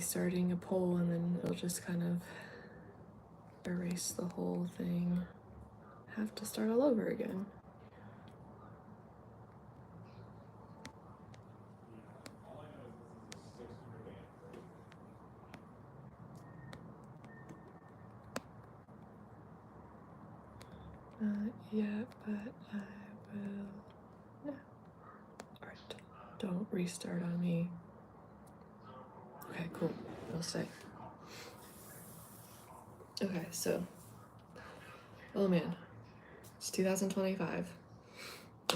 restarting a poll, and then it'll just kind of erase the whole thing. Have to start all over again. Not yet, but I will. No. Alright, don't restart on me. Okay, cool. I'll stay. Okay, so. Oh man. It's 2025.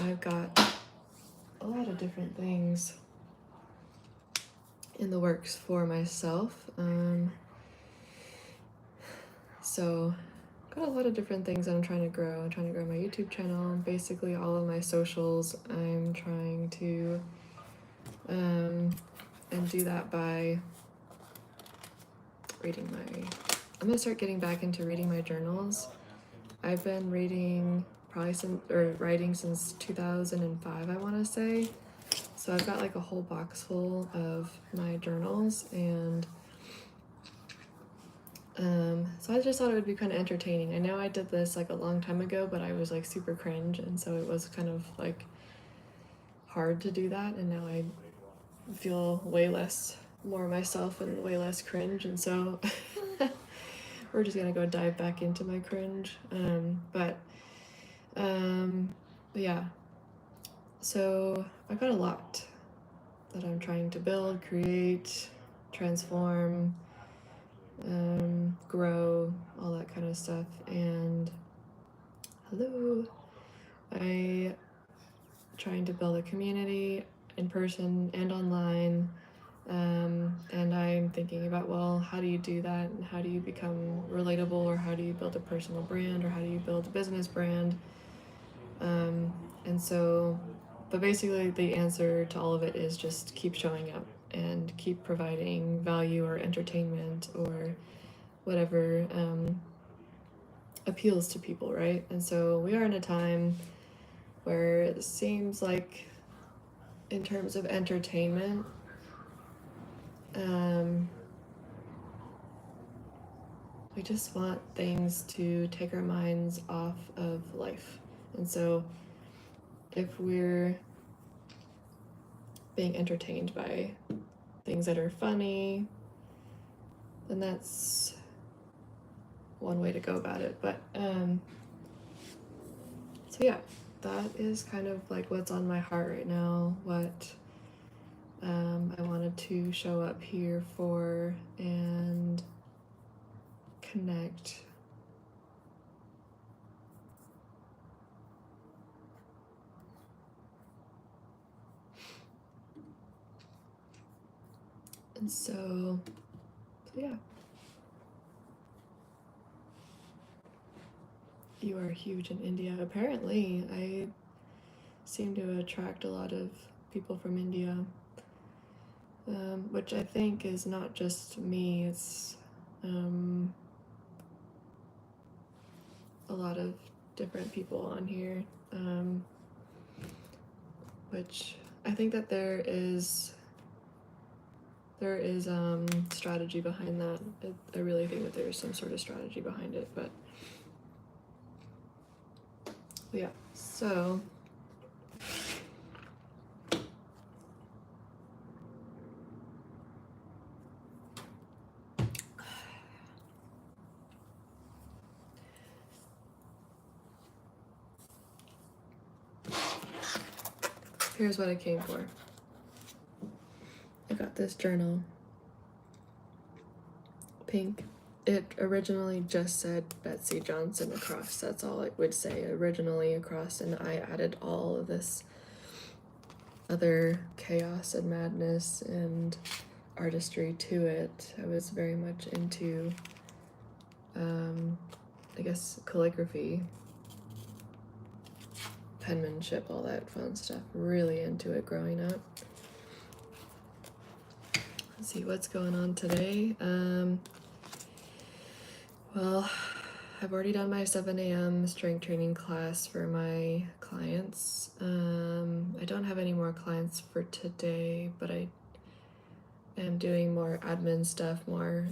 I've got a lot of different things in the works for myself. So got a lot of different things that I'm trying to grow. I'm trying to grow my YouTube channel, basically all of my socials. I'm trying to and do that by reading I'm gonna start getting back into reading my journals. I've been reading writing since 2005, I want to say. So I've got like a whole box full of my journals, and so I just thought it would be kind of entertaining. I know I did this like a long time ago, but I was like super cringe, and so it was kind of like hard to do that, and now I feel more myself and way less cringe, and so we're just gonna go dive back into my cringe. But yeah, so I've got a lot that I'm trying to build, create, transform, grow, all that kind of stuff. And hello, I trying to build a community in person and online, and I'm thinking about, well, how do you do that, and how do you become relatable, or how do you build a personal brand, or how do you build a business brand? And so, but basically the answer to all of it is just keep showing up and keep providing value or entertainment or whatever appeals to people, right? And so we are in a time where it seems like, in terms of entertainment, we just want things to take our minds off of life. And so if we're being entertained by things that are funny, then that's one way to go about it. But so yeah, that is kind of like what's on my heart right now, what I wanted to show up here for and connect. And so yeah. You are huge in India. Apparently, I seem to attract a lot of people from India, which I think is not just me, it's a lot of different people on here, which I think that there is strategy behind that. I really think that there's some sort of strategy behind it, but yeah, so here's what I came for. I got this journal, pink. It originally just said Betsy Johnson across. That's all it would say originally across, and I added all of this other chaos and madness and artistry to it. I was very much into, I guess, calligraphy, penmanship, all that fun stuff. Really into it growing up. Let's see what's going on today. Well, I've already done my 7 a.m. strength training class for my clients. I don't have any more clients for today, but I am doing more admin stuff, more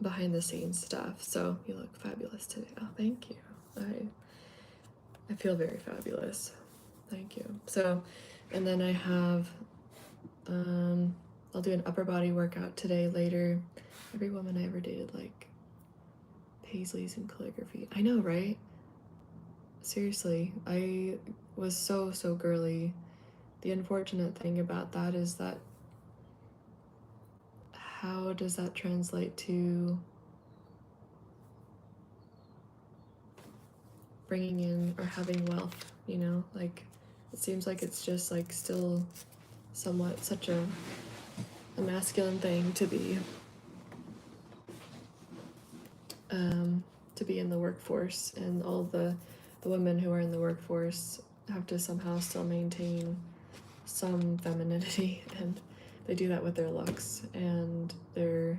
behind the scenes stuff. So you look fabulous today. Oh, thank you. I feel very fabulous. Thank you. So, and then I have, I'll do an upper body workout today later. Every woman I ever dated, like, Paisleys and calligraphy. I know, right? Seriously, I was so girly. The unfortunate thing about that is that how does that translate to bringing in or having wealth, you know? Like, it seems like it's just like still somewhat such a masculine thing to be in the workforce, and all the women who are in the workforce have to somehow still maintain some femininity, and they do that with their looks and their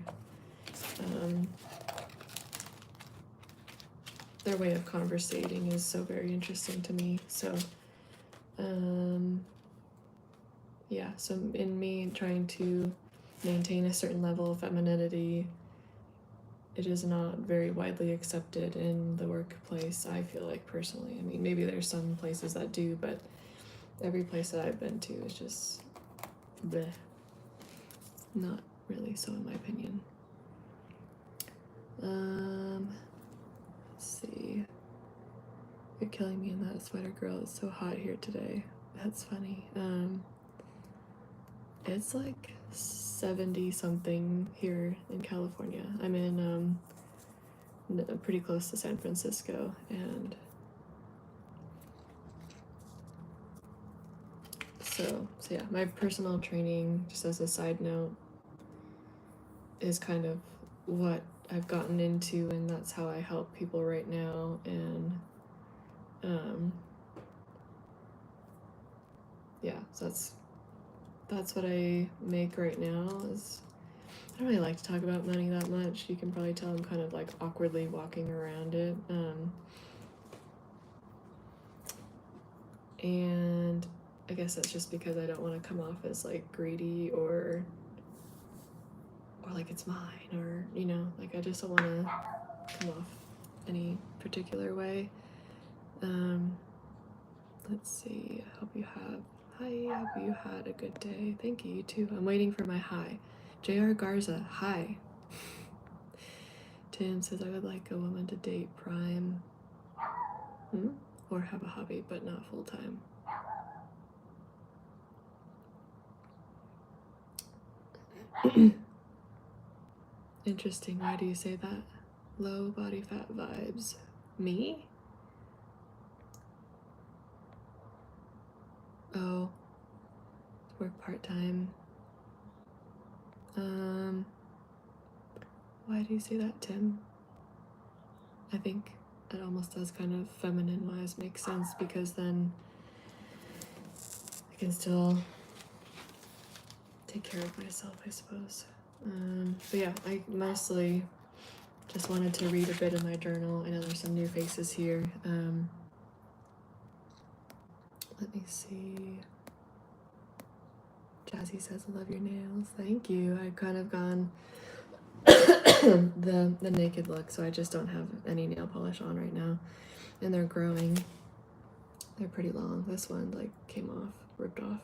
way of conversating is so very interesting to me. So yeah, so in me trying to maintain a certain level of femininity, it is not very widely accepted in the workplace, I feel like, personally. I mean, maybe there's some places that do, but every place that I've been to is just bleh. Not really so, in my opinion. Let's see. You're killing me in that sweater, girl. It's so hot here today. That's funny. It's like 70 something here in California. I'm in pretty close to San Francisco, and so yeah, my personal training, just as a side note, is kind of what I've gotten into, and that's how I help people right now. And yeah, so that's what I make right now. Is I don't really like to talk about money that much. You can probably tell I'm kind of like awkwardly walking around it. And I guess that's just because I don't want to come off as like greedy or like it's mine, or, you know, like I just don't want to come off any particular way. Let's see. I hope you had a good day. Thank you, you too. I'm waiting for my hi. JR Garza, hi. Tim says I would like a woman to date prime or have a hobby but not full time. Interesting. Why do you say that? Low body fat vibes. Me? Oh, work part-time. Why do you say that, Tim? I think it almost does kind of feminine-wise make sense, because then I can still take care of myself, I suppose. But yeah, I mostly just wanted to read a bit in my journal. I know there's some new faces here. Let me see. Jazzy says, I love your nails. Thank you. I've kind of gone the naked look, so I just don't have any nail polish on right now. And they're growing. They're pretty long. This one like came off, ripped off.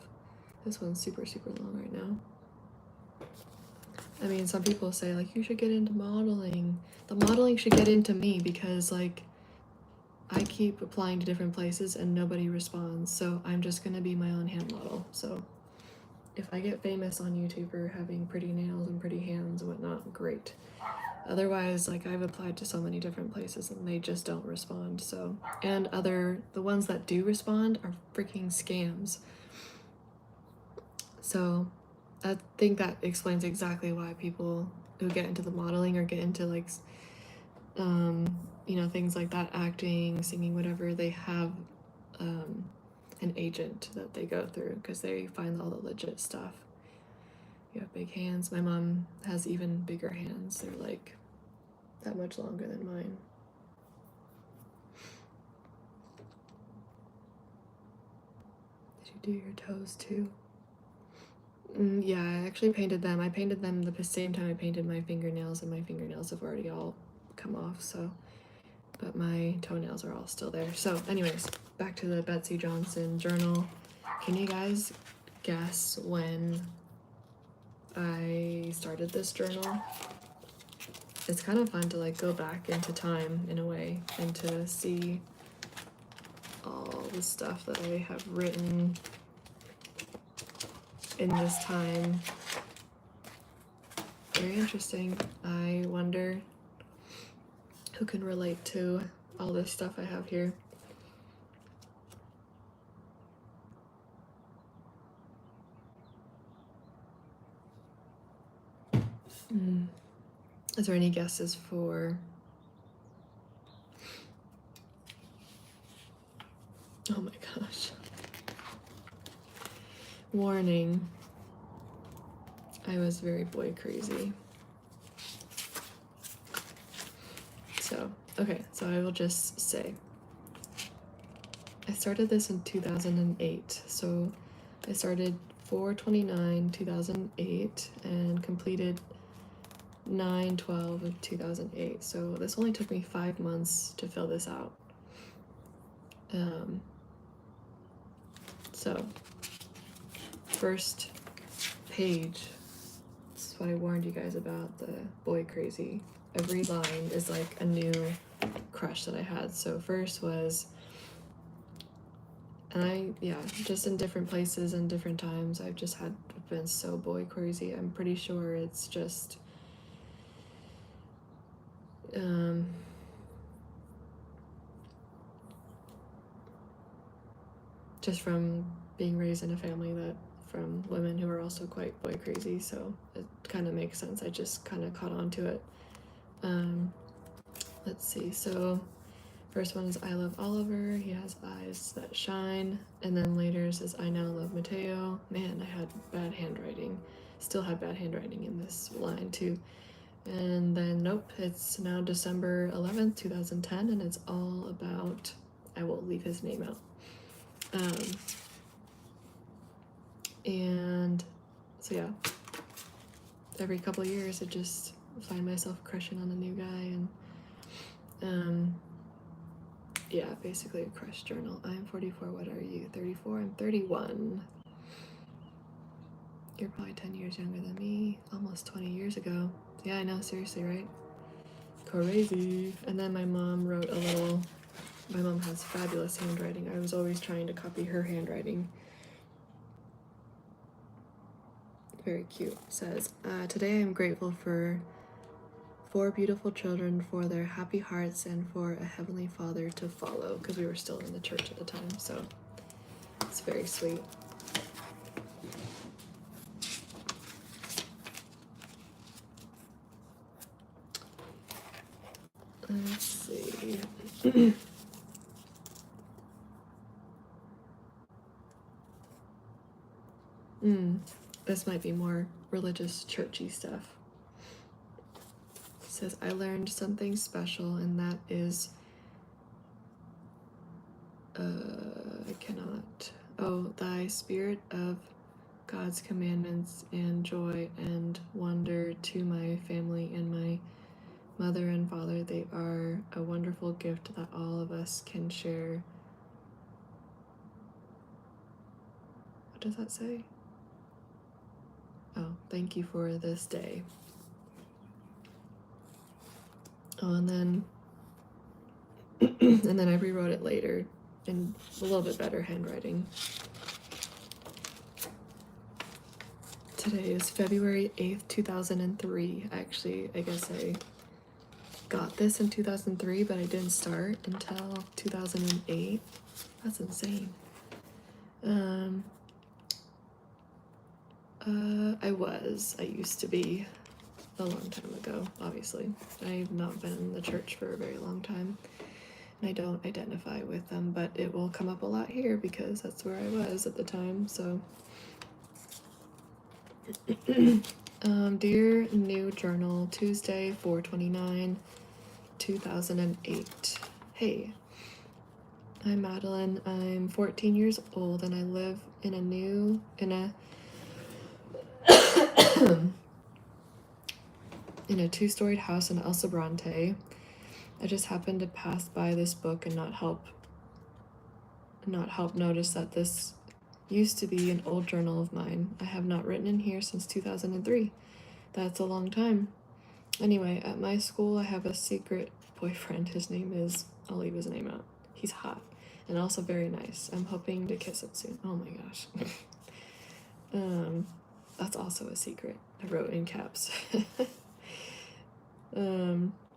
This one's super long right now. I mean, some people say like you should get into modeling. The modeling should get into me, because like I keep applying to different places and nobody responds, so I'm just gonna be my own hand model. So if I get famous on YouTube for having pretty nails and pretty hands and whatnot, great. Otherwise, like, I've applied to so many different places and they just don't respond. So, and the ones that do respond are freaking scams. So I think that explains exactly why people who get into the modeling or get into like you know, things like that, acting, singing, whatever, they have an agent that they go through, because they find all the legit stuff. You have big hands. My mom has even bigger hands. They're like that much longer than mine. Did you do your toes too? Yeah, I actually painted them. I painted them the same time I painted my fingernails, and my fingernails have already all come off, so. But my toenails are all still there. So anyways, back to the Betsy Johnson journal. Can you guys guess when I started this journal? It's kind of fun to like go back into time in a way and to see all the stuff that I have written in this time. Very interesting. I wonder who can relate to all this stuff I have here. Is there any guesses for... Oh my gosh. Warning. I was very boy crazy. So, okay, so I will just say. I started this in 2008. So I started 4/29/2008 and completed 9/12 of 2008. So this only took me 5 months to fill this out. So first page, this is what I warned you guys about, the boy crazy. Every line is like a new crush that I had. So first was, and just in different places and different times, I've been so boy crazy. I'm pretty sure it's just from being raised in a family from women who are also quite boy crazy, so it kind of makes sense. I just kind of caught on to it. Let's see, so first one is I love Oliver, he has eyes that shine, and then later says I now love Mateo. Man, I had bad handwriting, still had bad handwriting in this line too. And then nope, it's now December 11th 2010, and it's all about, I will leave his name out. And so yeah, every couple of years I just find myself crushing on a new guy, and yeah, basically a crush journal. I'm 44, what are you? 34, I'm 31. You're probably 10 years younger than me, almost 20 years ago. Yeah, I know, seriously, right? Crazy. And then my mom wrote a little, my mom has fabulous handwriting. I was always trying to copy her handwriting. Very cute. It says, today I'm grateful for 4 beautiful children, for their happy hearts, and for a heavenly Father to follow, because we were still in the church at the time, so it's very sweet. Let's see. This might be more religious, churchy stuff. It says, I learned something special, and that is, I cannot. Oh, thy spirit of God's commandments and joy and wonder to my family and my mother and father. They are a wonderful gift that all of us can share. What does that say? Oh, thank you for this day. Oh, and then and then I rewrote it later in a little bit better handwriting. Today is February 8th, 2003. Actually, I guess I got this in 2003, but I didn't start until 2008. That's insane. I used to be a long time ago, obviously. I've not been in the church for a very long time, and I don't identify with them, but it will come up a lot here because that's where I was at the time, so. Dear New Journal, Tuesday, 4/29/2008. Hey, I'm Madeline. I'm 14 years old, and I live in a In a two-storied house in El Sobrante. I just happened to pass by this book and not help notice that this used to be an old journal of mine. I have not written in here since 2003. That's a long time. Anyway, at my school I have a secret boyfriend. His name is, I'll leave his name out. He's hot and also very nice. I'm hoping to kiss him soon. Oh my gosh. That's also a secret. I wrote in caps.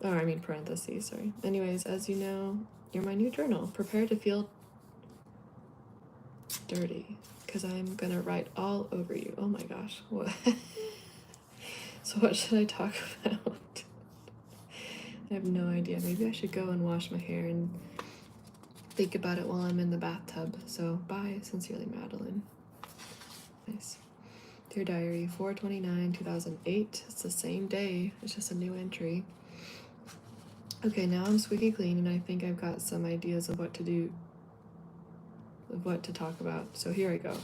I mean parentheses, sorry. Anyways, as you know, you're my new journal. Prepare to feel dirty, because I'm gonna write all over you. Oh my gosh. What? So what should I talk about? I have no idea. Maybe I should go and wash my hair and think about it while I'm in the bathtub. So bye, sincerely, Madeline. Nice. Dear Diary, 4/29/2008. It's the same day. It's just a new entry. Okay, now I'm squeaky clean and I think I've got some ideas of what to do, of what to talk about. So here I go.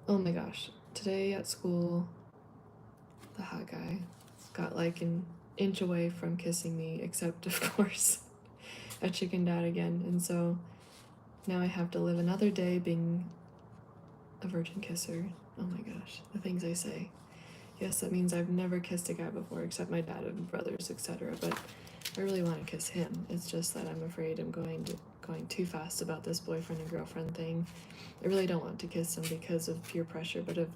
Oh my gosh. Today at school, the hot guy got like an inch away from kissing me, except of course I chickened out again. And so now I have to live another day being a virgin kisser. Oh my gosh, the things I say. Yes, that means I've never kissed a guy before except my dad and brothers, etc. But I really want to kiss him. It's just that I'm afraid I'm going too fast about this boyfriend and girlfriend thing. I really don't want to kiss him because of peer pressure, but of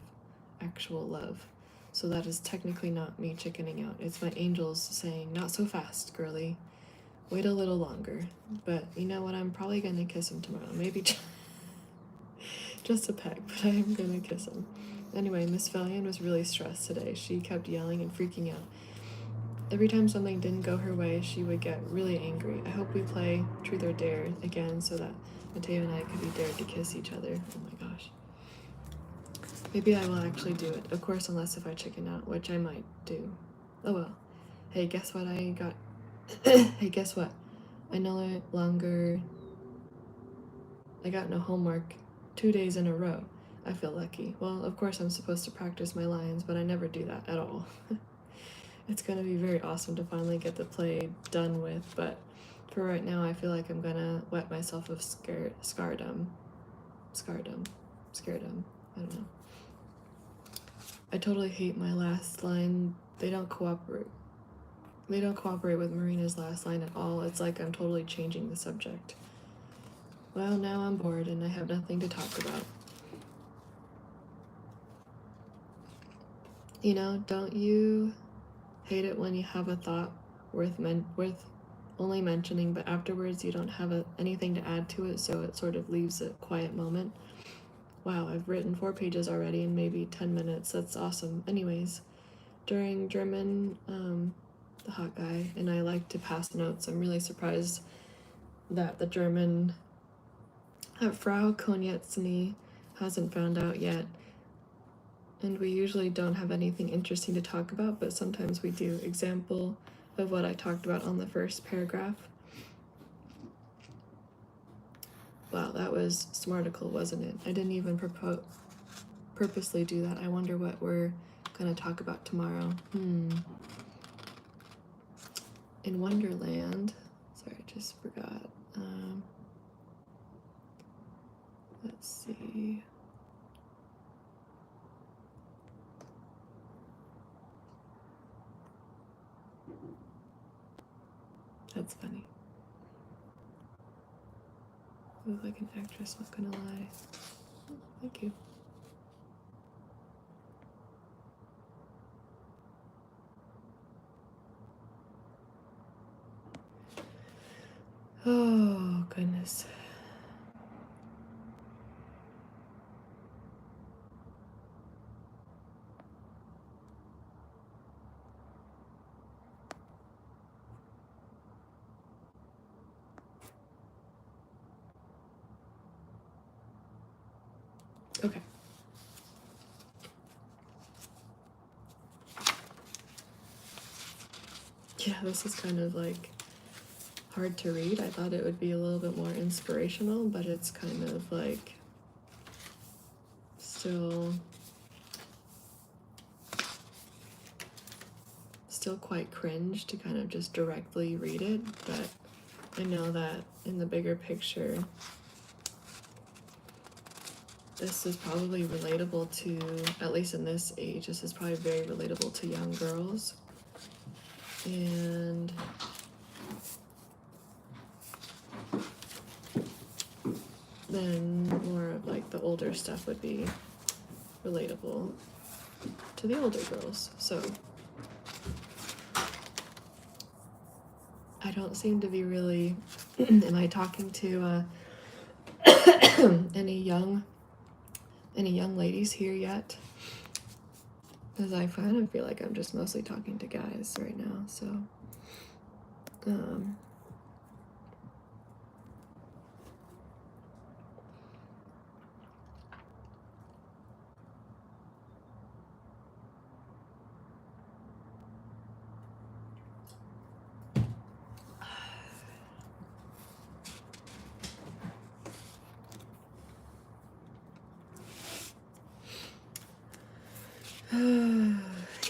actual love. So that is technically not me chickening out. It's my angels saying, not so fast, girly. Wait a little longer. But you know what? I'm probably going to kiss him tomorrow. Maybe just a peck, but I am going to kiss him. Anyway, Miss Valiant was really stressed today. She kept yelling and freaking out. Every time something didn't go her way, she would get really angry. I hope we play Truth or Dare again so that Mateo and I could be dared to kiss each other. Oh my gosh. Maybe I will actually do it. Of course, unless if I chicken out, which I might do. Oh well. Hey, guess what I got? Hey, guess what? I got no homework 2 days in a row. I feel lucky. Well, of course I'm supposed to practice my lines, but I never do that at all. It's gonna be very awesome to finally get the play done with, but for right now I feel like I'm gonna wet myself with scaredom. I don't know. I totally hate my last line. They don't cooperate with Marina's last line at all. It's like I'm totally changing the subject. Well, now I'm bored and I have nothing to talk about. You know, don't you hate it when you have a thought worth only mentioning, but afterwards you don't have anything to add to it, so it sort of leaves a quiet moment? Wow, I've written 4 pages already in maybe 10 minutes. That's awesome. Anyways, during German, the hot guy and I like to pass notes. I'm really surprised that the German Frau Konietzny hasn't found out yet. And we usually don't have anything interesting to talk about, but sometimes we do. Example of what I talked about on the first paragraph. Wow, that was smarticle, wasn't it? I didn't even purposely do that. I wonder what we're gonna talk about tomorrow. In Wonderland, sorry, I just forgot. Let's see. That's funny. You look like an actress, not gonna lie. Oh, thank you. Oh, goodness. Okay. Yeah, this is kind of like hard to read. I thought it would be a little bit more inspirational, but it's kind of like still still quite cringe to kind of just directly read it, but I know that in the bigger picture, this is probably relatable to, at least in this age, this is probably very relatable to young girls. And then more of like the older stuff would be relatable to the older girls. So I don't seem to be really, am I talking to any young ladies here yet? Because I kind of feel like I'm just mostly talking to guys right now, so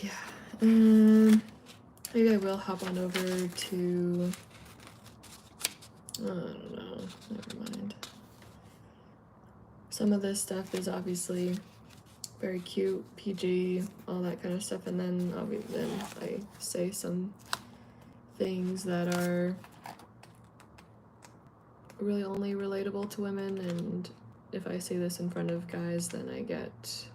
yeah. Maybe I will hop on over to, I don't know, never mind. Some of this stuff is obviously very cute, PG, all that kind of stuff, and then I say some things that are really only relatable to women, and if I say this in front of guys, then I get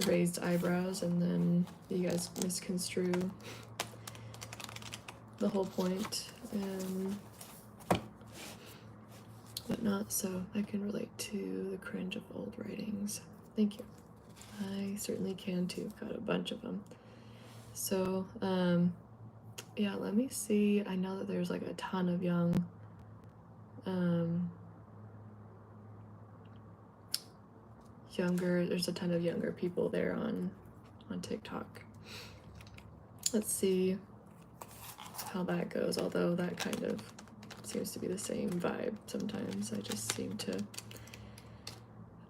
raised eyebrows, and then you guys misconstrue the whole point and whatnot, so I can relate to the cringe of old writings. Thank you. I certainly can too, got a bunch of them. So, yeah, let me see. I know that there's like a ton of young, there's a ton of younger people there on TikTok. Let's see how that goes, although that kind of seems to be the same vibe sometimes. I just seem to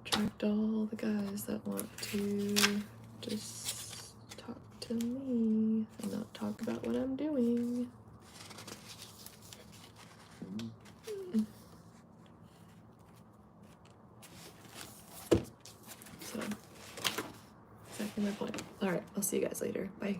attract all the guys that want to just talk to me and not talk about what I'm doing. So, exactly my point. All right, I'll see you guys later. Bye.